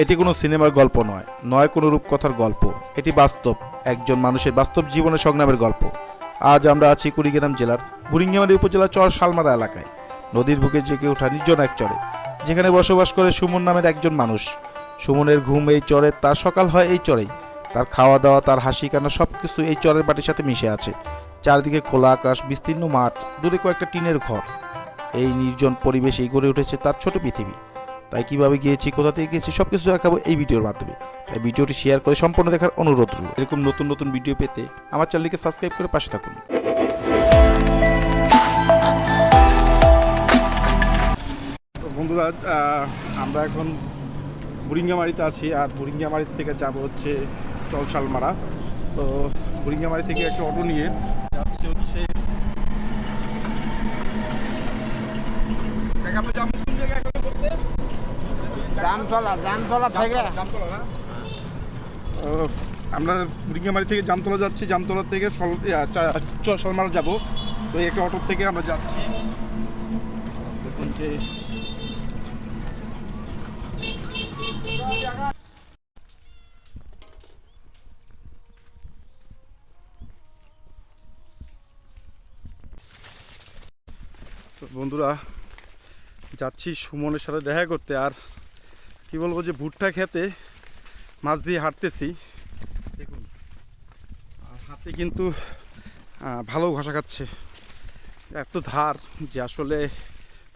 এটি কোনো সিনেমার গল্প নয়, নয় কোনো রূপকথার গল্প। এটি বাস্তব, একজন মানুষের বাস্তব জীবনের সংগ্রামের গল্প। আজ আমরা আছি কুড়িগ্রাম জেলার বুড়িঙ্গিমারী উপজেলার চর শালমারা এলাকায়, নদীর বুকে জেগে ওঠা নির্জন এক চরে, যেখানে বসবাস করে সুমন নামের একজন মানুষ। সুমনের ঘুম এই চরে, তার সকাল হয় এই চরেই, তার খাওয়া দাওয়া, তার হাসি কান্না সবকিছু এই চরের মাটির সাথে মিশে আছে। চারিদিকে খোলা আকাশ, বিস্তীর্ণ মাঠ, দূরে কয়েকটা টিনের ঘর। এই নির্জন পরিবেশেই গড়ে উঠেছে তার ছোট পৃথিবী। তাই কিভাবে গিয়েছি, কোথা থেকে গিয়েছি, সবকিছু দেখাবো এই ভিডিওর মাধ্যমে। তাই ভিডিওটি শেয়ার করে সম্পূর্ণ দেখার অনুরোধ রইল। এরকম নতুন নতুন ভিডিও পেতে আমার চ্যানেলকে সাবস্ক্রাইব করে পাশে থাকুন। বন্ধুরা, আমরা এখন বুড়িঙ্গামারিতে আছি, আর বুড়িঙ্গামারি থেকে যাব হচ্ছে চর শালমারা। তো বুড়িঙ্গামারি থেকে একটা অটো নিয়ে যাচ্ছি হচ্ছে আমরা যাবো কোন জায়গায় এখন বলতে? জামতলা থেকে জামতলা না? আমরা বুড়িঙ্গামারি থেকে জামতলা যাচ্ছি, জামতলা থেকে শালমারা যাব। তো একটা অটো থেকে আমরা যাচ্ছি। দেখুন যে বন্ধুরা, যাচ্ছি সুমনের সাথে দেখা করতে। আর কি বলবো, যে ভুট্টা খেতে মাছ দিয়ে হাঁটতেছি, দেখুন। আর হাতে কিন্তু ভালো ঘষা খাচ্ছে, এত ধার যে আসলে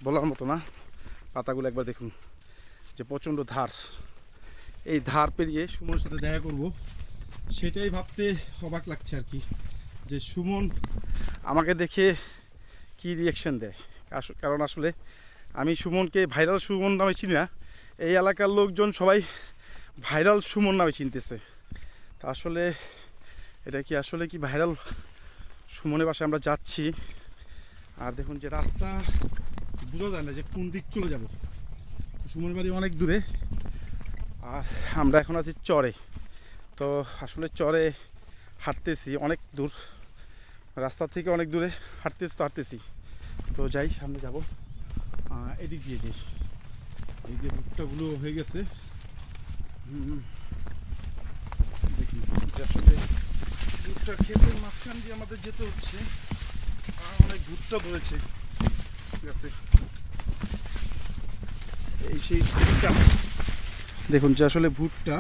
বলার মতো না। পাতাগুলো একবার দেখুন, যে প্রচণ্ড ধার। এই ধার পেরিয়ে সুমনের সাথে দেখা করব, সেটাই ভাবতে অবাক লাগছে আর কি, যে সুমন আমাকে দেখে কি রিয়াকশন দেয়। কারণ আসলে আমি সুমনকে ভাইরাল সুমন নামে চিনি না, এই এলাকার লোকজন সবাই ভাইরাল সুমন নামে চিনতেছে। তা আসলে এটা কি আসলে কি ভাইরাল সুমনের বাসায় আমরা যাচ্ছি। আর দেখুন যে রাস্তা বোঝা যায় না যে কোন দিক চলে যাব। সুমনের বাড়ি অনেক দূরে, আর আমরা এখন আছি চরে। তো আসলে চরে হাঁটতেছি অনেক দূর, রাস্তা থেকে অনেক দূরে হাঁটতেছি। তো যাই, সামনে যাব, এদিক দিয়ে যাই। এই যে ভুট্টাগুলো হয়ে গেছে, দেখি আসলে ভুট্টা খেতে মাঝখান দিয়ে আমাদের যেতে হচ্ছে। অনেক ভুট্টা ধরেছে, ঠিক আছে। এই সেই ভুট্টা দেখুন, যে আসলে ভুট্টা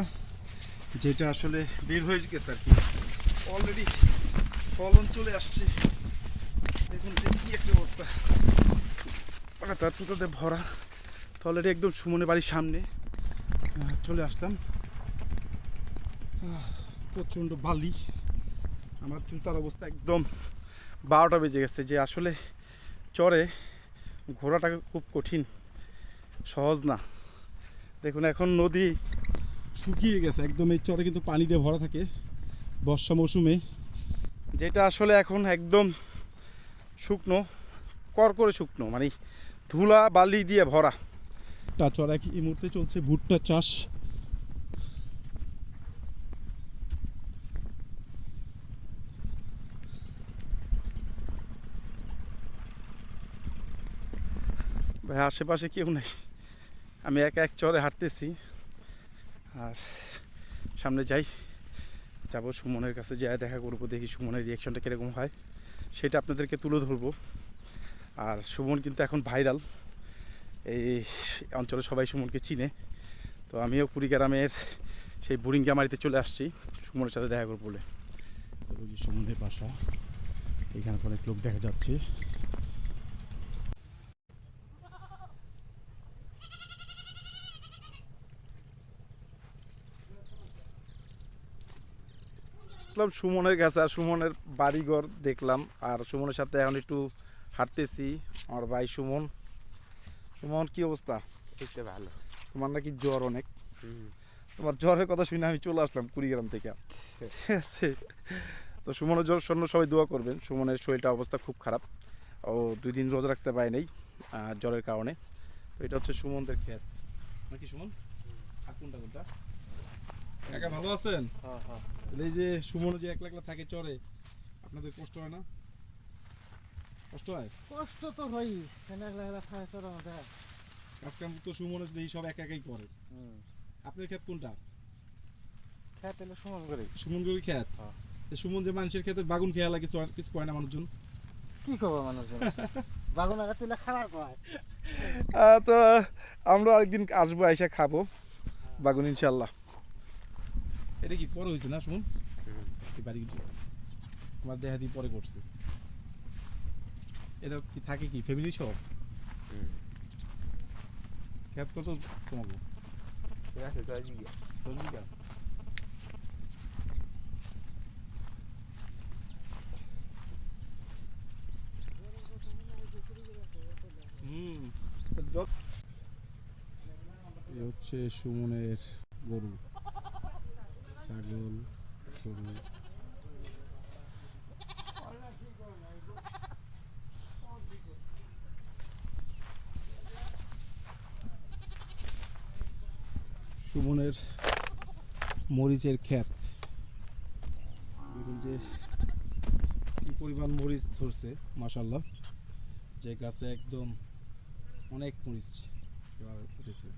যেটা আসলে বের হয়ে গেছে আর কি, অলরেডি ফলন চলে আসছে। দেখুন যে কি একটা অবস্থা, তার সুতোতে ভরা। তো অলরেডি একদম সুমনের বাড়ির সামনে চলে আসলাম। প্রচণ্ড বালি, আমার জুতার অবস্থা একদম 12টা বেজে গেছে। যে আসলে চরে ঘোরাটা খুব কঠিন, সহজ না। দেখুন এখন নদী শুকিয়ে গেছে একদম। এই চরে কিন্তু পানি দিয়ে ভরা থাকে বর্ষা মৌসুমে, যেটা আসলে এখন একদম শুকনো, করকরে শুকনো, মানে ধুলা বালি দিয়ে ভরা। চরে এই মুহূর্তে চলছে ভুট্টা চাষ। ভাই আশেপাশে কেউ নেই, আমি একা এক চরে হাঁটতেছি। আর সামনে যাবো সুমনের কাছে, যাই দেখা করবো, দেখি সুমনের রিয়াকশনটা কীরকম হয়, সেটা আপনাদেরকে তুলে ধরবো। আর সুমন কিন্তু এখন ভাইরাল, এই অঞ্চলে সবাই সুমনকে চিনে। তো আমিও কুড়িগ্রামের সেই বুড়িঙ্গামারিতে চলে আসছি সুমনের সাথে দেখা করবো বলে। সুমনের বাসা, এখানে অনেক লোক দেখা যাচ্ছে। সুমনের কাছে, আর সুমনের বাড়িঘর দেখলাম, আর সুমনের সাথে এখন একটু হাঁটতেছি। আমার ভাই সুমন। সুমন, কি অবস্থা? দেখতে ভালো। তোমার নাকি জ্বর অনেক। তোমার জ্বরের কথা শুনে আমি চলে আসলাম কুড়িগ্রাম থেকে, ঠিক আছে। তো সুমনের জ্বর জন্য সবাই দোয়া করবেন। সুমনের শরীরটা অবস্থা খুব খারাপ, ও 2 দিন রোজা রাখতে পারে নাই জ্বরের কারণে। তো এটা হচ্ছে সুমনদের ক্ষেত নাকি সুমন? আর কোনটা কাকা ভালো আছেন? এই যে সুমন যে একলা একলা থাকে চরে, আপনাদের কষ্ট হয় না? কষ্ট হয়? কষ্ট তো হয়ই, একলা একলা খায় চোর আমাদের। কাজ কাম তো সুমন দেখি সব একা একাই করে। আপনার ক্ষেত কোনটা? খেতে হলে সমান করে সুমনগুড়ি ক্ষেত। হ্যাঁ। সুমন যে মানুষের ক্ষেতে বাগুন খেয়া লাগে কিছু কয় না মানুষজন। কি করবো মানুষ বাগুন আগে তুলে খাবার কয়। তো আমরা একদিন আসবো, আইসা খাবো বাগুন ইনশাল্লাহ। এটা কি পরে হয়েছে না সুমন? এই বাড়ি আমার দেহা দিয়ে পরে করছে। এটা কি থাকে কি ফ্যামিলি সব? ক্ষেত কত তোমাকে? 10 বিঘা। এ হচ্ছে সুমনের গরু, ছাগল, গরু। সুমনের মরিচের ক্ষেত, দেখুন যে কি পরিমাণ মরিচ ধরছে মাশাল্লাহ। যে গাছে একদম অনেক মরিচ এবার উঠেছে।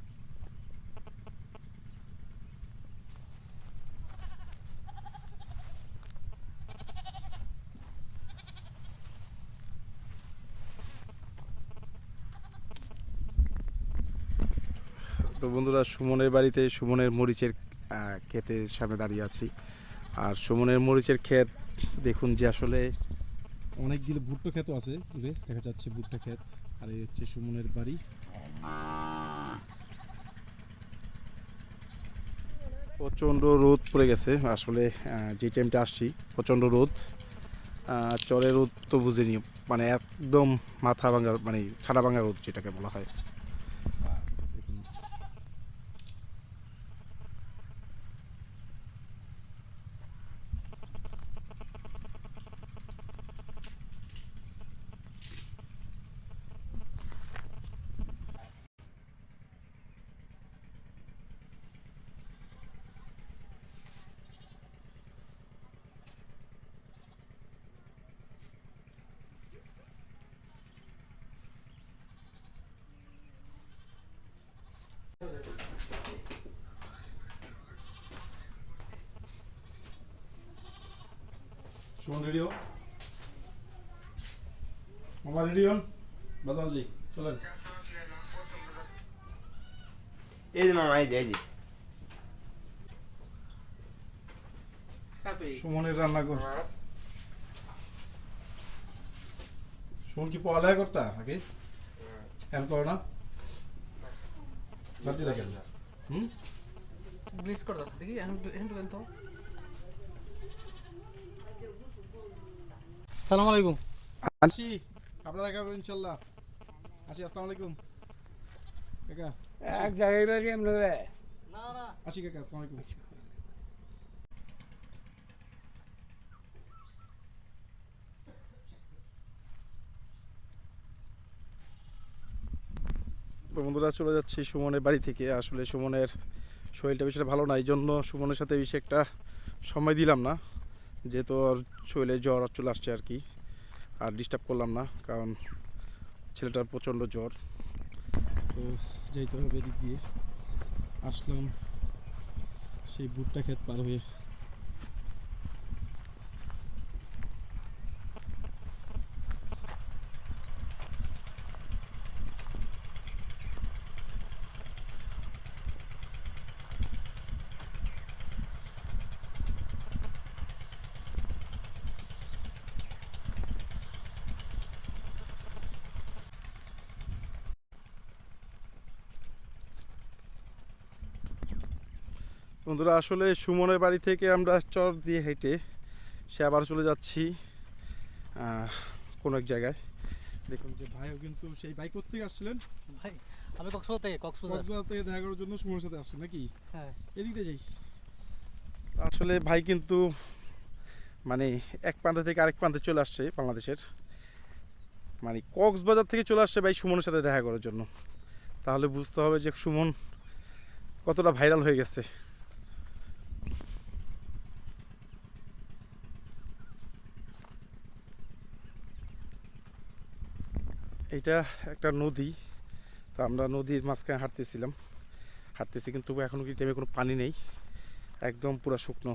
তো বন্ধুরা, সুমনের বাড়িতে সুমনের মরিচের ক্ষেতের সামনে দাঁড়িয়ে আছি। আর সুমনের মরিচের ক্ষেত দেখুন যে আসলে অনেকগুলো ভুট্টো ক্ষেতও আছে, দূরে দেখা যাচ্ছে ভুট্টা ক্ষেত। আর এই হচ্ছে সুমনের বাড়ি। প্রচণ্ড রোদ পড়ে গেছে আসলে, যে টাইমটা আসছি প্রচণ্ড রোদ। চরে রোদ তো বুঝিনি, মানে একদম মাথা ভাঙা, মানে ঠাডা ভাঙা রোদ যেটাকে বলা হয়। দেখুন সুমন রেডিও, মামা রেডিও, বাজার যাই, চলেন। এই যে মামা এই যে সুমনের রান্নাঘর। সুমন কি পড়ালেখা করতা আগে? এখন করো না? বাদ দিয়ে রাখেন। গ্লিচ করতে দেখি এখন তো সালাম আলাইকুম। আসি, আপনারা দেখা করবেন ইনশাল্লাহ। আসি, আসসালামু আলাইকুম কাকা। এক জায়গায় বাড়ি আমরা আসি কাকা, আসসালামু আলাইকুম। তো বন্ধুরা, চলে যাচ্ছি সুমনের বাড়ি থেকে। আসলে সুমনের শরীরটা বেশি ভালো না, এই জন্য সুমনের সাথে বেশি একটা সময় দিলাম না, যেহেতু ওর শরীরে জ্বর চলে আসছে আর কি। আর ডিস্টার্ব করলাম না, কারণ ছেলেটার প্রচণ্ড জ্বর। তো যাইতে হবে এদিক দিয়ে। আসলাম সেই ভুট্টা ক্ষেত পার হয়ে। বন্ধুরা, আসলে সুমনের বাড়ি থেকে আমরা চর দিয়ে হেঁটে সে আবার চলে যাচ্ছি কোনো এক জায়গায়। দেখুন যে ভাইও কিন্তু সেই বাইক থেকে আসছিলেন, ভাই আমি কক্সবাজার কক্সবাজার থেকে দেখা করার জন্য সুমনের সাথে আসছেন নাকি? হ্যাঁ এদিক দিয়ে যাই। আসলে ভাই কিন্তু মানে এক প্রান্ত থেকে আরেক প্রান্তে চলে আসছে বাংলাদেশের, মানে কক্সবাজার থেকে চলে আসছে ভাই সুমনের সাথে দেখা করার জন্য। তাহলে বুঝতে হবে যে সুমন কতটা ভাইরাল হয়ে গেছে। এটা একটা নদী, তো আমরা নদীর মাঝখানে হাঁটতেছিলাম। হাঁটতেছি, কিন্তু এখনও কি টাইমে কোনো পানি নেই, একদম পুরো শুকনো।